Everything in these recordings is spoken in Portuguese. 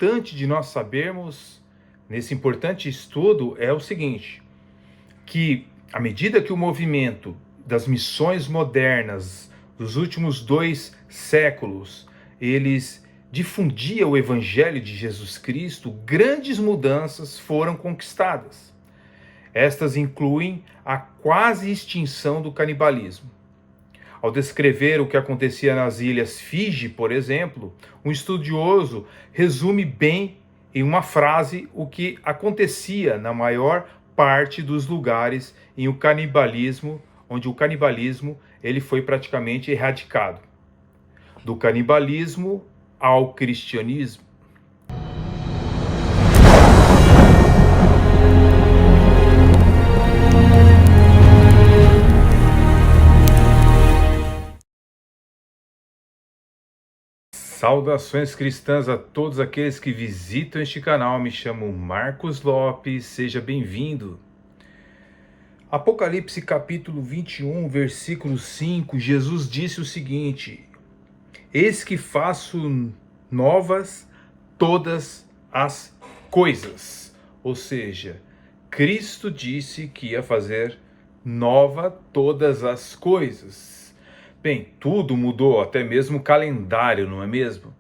importante de nós sabermos nesse importante estudo é o seguinte, que à medida que o movimento das missões modernas dos últimos 2 séculos, eles difundia o Evangelho de Jesus Cristo, grandes mudanças foram conquistadas. Estas incluem a quase extinção do canibalismo. Ao descrever o que acontecia nas ilhas Fiji, por exemplo, um estudioso resume bem em uma frase o que acontecia na maior parte dos lugares onde o canibalismo ele foi praticamente erradicado. Do canibalismo ao cristianismo. Saudações cristãs a todos aqueles que visitam este canal. Me chamo Marcos Lopes, seja bem-vindo. Apocalipse capítulo 21, versículo 5, Jesus disse o seguinte: Eis que faço novas todas as coisas. Ou seja, Cristo disse que ia fazer nova todas as coisas. Bem, tudo mudou, até mesmo o calendário, não é mesmo?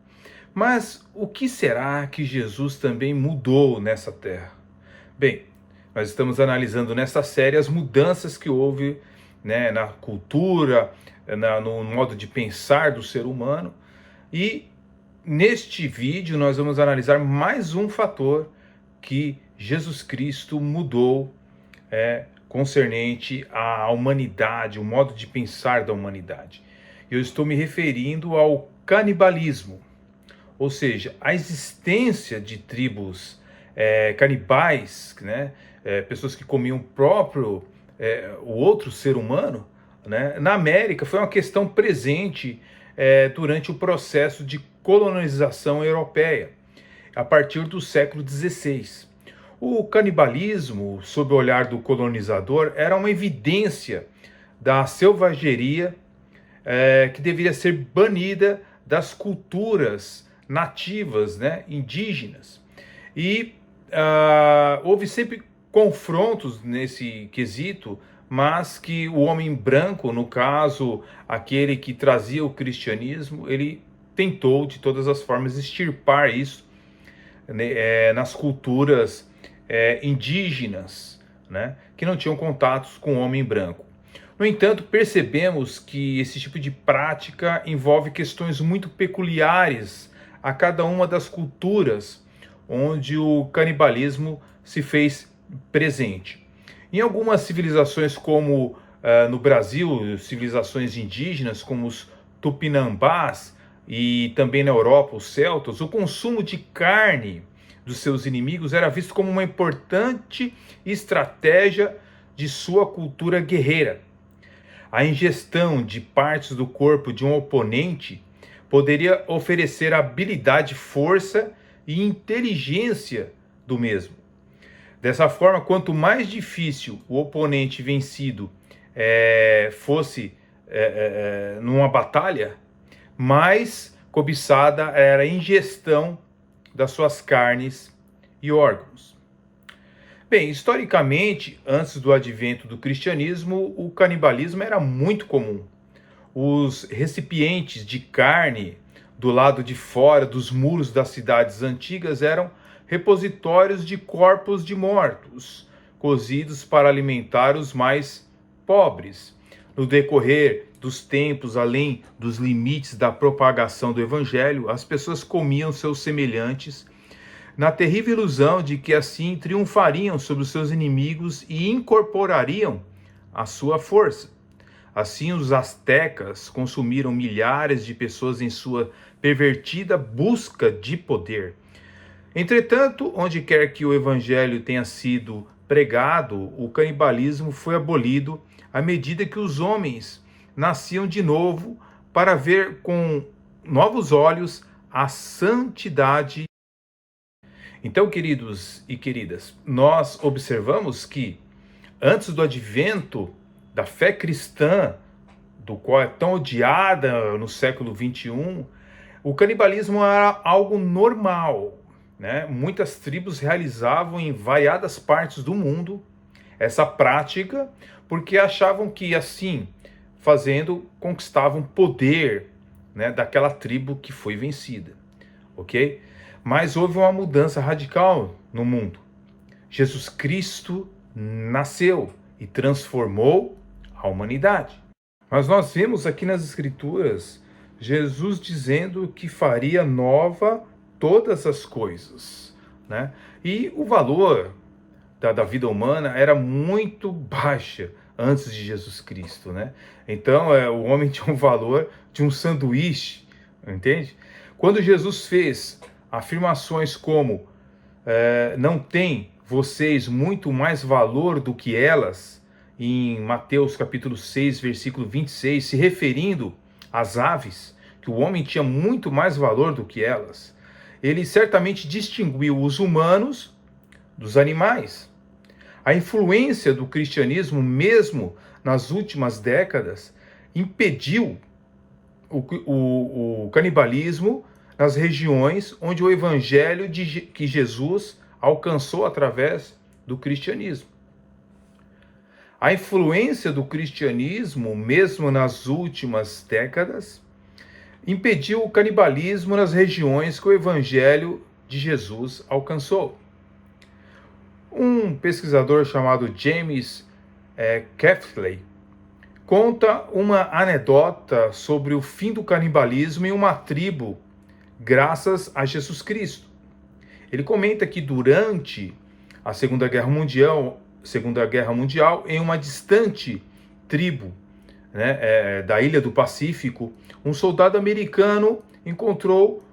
Mas o que será que Jesus também mudou nessa terra? Bem, nós estamos analisando nessa série as mudanças que houve, na cultura, no modo de pensar do ser humano. E neste vídeo nós vamos analisar mais um fator que Jesus Cristo mudou concernente à humanidade, o modo de pensar da humanidade. Eu estou me referindo ao canibalismo, ou seja, a existência de tribos canibais, pessoas que comiam o outro ser humano, na América foi uma questão presente durante o processo de colonização europeia, a partir do século XVI. O canibalismo, sob o olhar do colonizador, era uma evidência da selvageria que deveria ser banida das culturas nativas, indígenas. E houve sempre confrontos nesse quesito, mas que o homem branco, no caso, aquele que trazia o cristianismo, ele tentou de todas as formas extirpar isso nas culturas indígenas, que não tinham contatos com o homem branco. No entanto, percebemos que esse tipo de prática envolve questões muito peculiares a cada uma das culturas onde o canibalismo se fez presente. Em algumas civilizações, como no Brasil, civilizações indígenas, como os tupinambás, e também na Europa, os celtas, o consumo de carne dos seus inimigos era visto como uma importante estratégia de sua cultura guerreira. A ingestão de partes do corpo de um oponente poderia oferecer habilidade, força e inteligência do mesmo. Dessa forma, quanto mais difícil o oponente vencido fosse numa batalha, mais cobiçada era a ingestão das suas carnes e órgãos. Bem, historicamente, antes do advento do cristianismo, o canibalismo era muito comum. Os recipientes de carne do lado de fora dos muros das cidades antigas eram repositórios de corpos de mortos, cozidos para alimentar os mais pobres. No decorrer dos tempos, além dos limites da propagação do evangelho, as pessoas comiam seus semelhantes, na terrível ilusão de que assim triunfariam sobre os seus inimigos e incorporariam a sua força. Assim, os astecas consumiram milhares de pessoas em sua pervertida busca de poder. Entretanto, onde quer que o evangelho tenha sido pregado, o canibalismo foi abolido à medida que os homens nasciam de novo para ver com novos olhos a santidade. Então, queridos e queridas, nós observamos que antes do advento da fé cristã, do qual é tão odiada no século XXI, o canibalismo era algo normal, né, muitas tribos realizavam em variadas partes do mundo essa prática, porque achavam que assim, fazendo, conquistavam poder, né, daquela tribo que foi vencida, ok? Mas houve uma mudança radical no mundo. Jesus Cristo nasceu e transformou a humanidade. Mas nós vemos aqui nas Escrituras Jesus dizendo que faria nova todas as coisas, né? E o valor da vida humana era muito baixa antes de Jesus Cristo, né? Então, o homem tinha um valor de um sanduíche, entende? Quando Jesus fez afirmações como não tem vocês muito mais valor do que elas, em Mateus capítulo 6, versículo 26, se referindo às aves, que o homem tinha muito mais valor do que elas, ele certamente distinguiu os humanos dos animais. A influência do cristianismo, mesmo nas últimas décadas, impediu o canibalismo nas regiões onde o evangelho que Jesus alcançou através do cristianismo. A influência do cristianismo, mesmo nas últimas décadas, impediu o canibalismo nas regiões que o evangelho de Jesus alcançou. Um pesquisador chamado James Kefley conta uma anedota sobre o fim do canibalismo em uma tribo graças a Jesus Cristo. Ele comenta que durante a Segunda Guerra Mundial, em uma distante tribo, né, da ilha do Pacífico, um soldado americano encontrou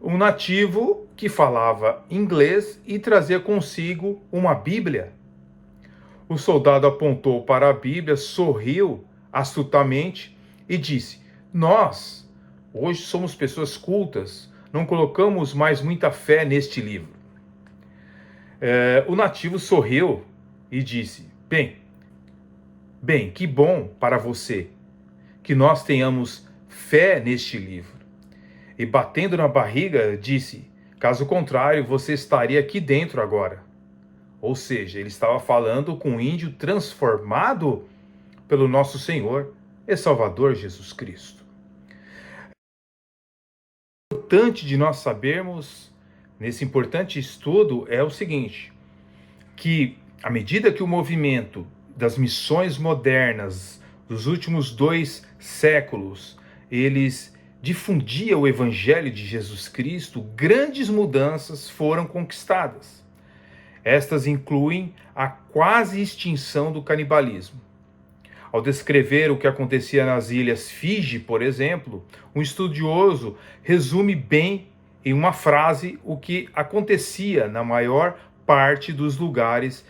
um nativo que falava inglês e trazia consigo uma Bíblia. O soldado apontou para a Bíblia, sorriu astutamente e disse: "Nós, hoje somos pessoas cultas, não colocamos mais muita fé neste livro." O nativo sorriu e disse: Bem, que bom para você que nós tenhamos fé neste livro." E batendo na barriga, disse: "Caso contrário, você estaria aqui dentro agora." Ou seja, ele estava falando com um índio transformado pelo nosso Senhor e Salvador Jesus Cristo. O importante de nós sabermos nesse importante estudo é o seguinte, que à medida que o movimento das missões modernas dos últimos 2 séculos, eles difundia o evangelho de Jesus Cristo, grandes mudanças foram conquistadas. Estas incluem a quase extinção do canibalismo. Ao descrever o que acontecia nas ilhas Fiji, por exemplo, um estudioso resume bem em uma frase o que acontecia na maior parte dos lugares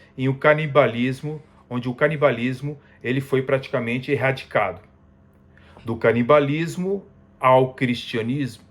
onde o canibalismo ele foi praticamente erradicado. Do canibalismo ao cristianismo.